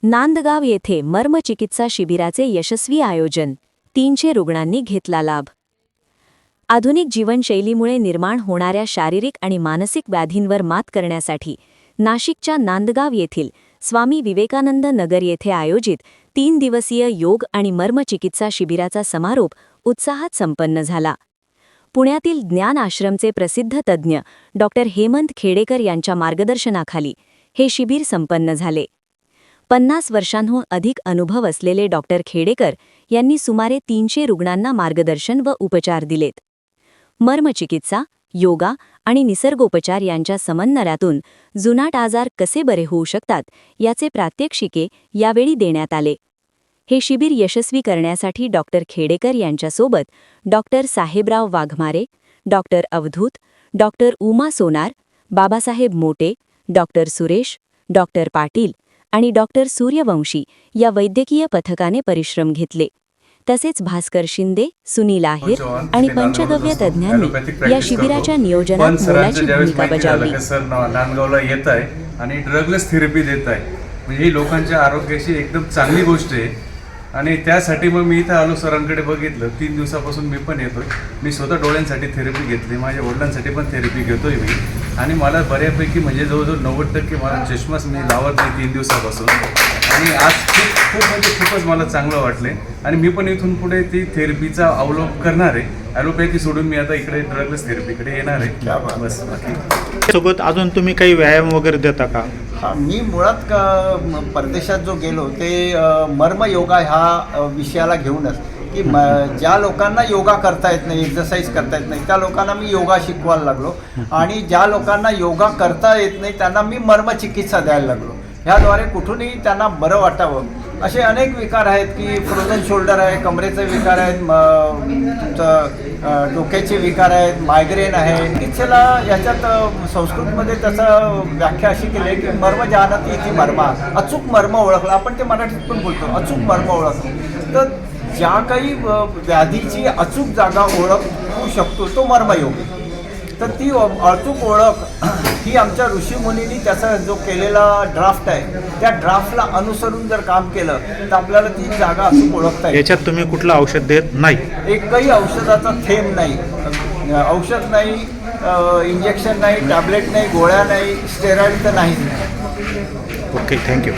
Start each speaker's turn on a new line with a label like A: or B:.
A: नांदगाव येथे मर्मचिकित्सा शिबिराचे यशस्वी आयोजन, 300 रुग्णांनी घेतला लाभ। आधुनिक जीवनशैलीमुळे निर्माण होणाऱ्या शारीरिक आणि मानसिक व्याधींवर मात करण्यासाठी नाशिकच्या नांदगाव येथील स्वामी विवेकानंद नगर येथे आयोजित 3 दिवसीय योग आणि मर्मचिकित्सा शिबिराचा समारोप उत्साहात संपन्न झाला। पुण्यातील ज्ञान आश्रमचे प्रसिद्ध तज्ज्ञ डॉक्टर हेमंत खेडेकर यांच्या मार्गदर्शनाखाली हे शिबिर संपन्न झाले। 50 वर्षांहून अधिक अनुभव असलेले डॉक्टर खेडेकर यांनी सुमारे 300 रुग्णांना मार्गदर्शन व उपचार दिलेत। मर्मचिकित्सा, योगा आणि निसर्गोपचार यांच्या समन्वयातून जुनाट आजार कसे बरे होऊ शकतात याचे प्रात्यक्षिके यावेळी देण्यात आले। हे शिबिर यशस्वी करण्यासाठी डॉक्टर खेडेकर यांच्यासोबत doctor Sahebrao Waghmare, doctor Avadhut, doctor Uma Sonar, Babasaheb Mote, doctor Suresh, doctor Patil आणि डॉक्टर सूर्यवंशी या वैद्यकीय पथकाने परिश्रम घेतले। तसेच भास्कर शिंदे, सुनील आहेर आणि पंचगव्य तज्ज्ञांनी या शिबिराच्या नियोजनात मोलाची भूमिका बजावली।
B: सर नांदगावला येत आहे आणि ड्रगलेस थेरपी देत आहे, म्हणजे ही लोकांच्या आरोग्याची एकदम चांगली गोष्ट आहे। आणि त्यासाठी मग मी इथं आलो, सरांकडे बघितलं। 3 दिवसापासून मी पण येतोय। मी स्वतः डोळ्यांसाठी थेरपी घेतली, माझ्या वडिलांसाठी पण थेरपी घेतोय मी। आणि मला बऱ्यापैकी म्हणजे जवळजवळ 90% मला चष्माच मी लावत नाही 3 दिवसापासून। आणि आज खूपच मला चांगलं वाटले आणि मी पण इथून पुढे ती थेरपीचा अवलंब करणार आहे। ॲलोपॅथी सोडून मी आता इकडे ड्रगलेस थेरपीकडे येणार आहे। बस बाकी
C: सोबत अजून तुम्ही काही व्यायाम वगैरे देता का?
D: हां, मी मुळात परदेशात जो गेलो ते मर्मयोगा ह्या विषयाला घेऊनच की ज्या लोकांना योगा करता येत नाही, एक्सरसाइज करता येत नाही, त्या लोकांना मी योगा शिकवायला लागलो। आणि ज्या लोकांना योगा करता येत नाही त्यांना मी मर्मचिकित्सा द्यायला लागलो। ह्याद्वारे कुठूनही त्यांना बरं वाटावं। असे अनेक विकार आहेत की फ्रोझन शोल्डर आहे, कमरेचे विकार आहेत, तुमचं डोक्याचे विकार आहेत, मायग्रेन आहे। चिकित्सेला याच्यात संस्कृतमध्ये त्याचं व्याख्या अशी केली आहे की मर्म जानती इति मर्मा, अचूक मर्म ओळखलं। आपण ते मराठीत पण बोलतो, अचूक मर्म ओळखलं। तर ज्या काही व्याधीची अचूक जागा ओळखू शकतो तो मर्मयोग। तर ती अचूक ओळख ही आमच्या ऋषीमुनींनी त्याचा जो केलेला ड्राफ्ट आहे त्या ड्राफ्टला अनुसरून जर काम केलं तर आपल्याला ती जागा अचूक ओळखता येईल।
C: याच्यात तुम्ही कुठलं औषध देत नाही?
D: एकही औषधाचा थेंब नाही, औषध नाही, इंजेक्शन नाही, टॅबलेट नाही, गोळ्या नाही, स्टेरॉइड तर नाही।
C: Okay, thank you.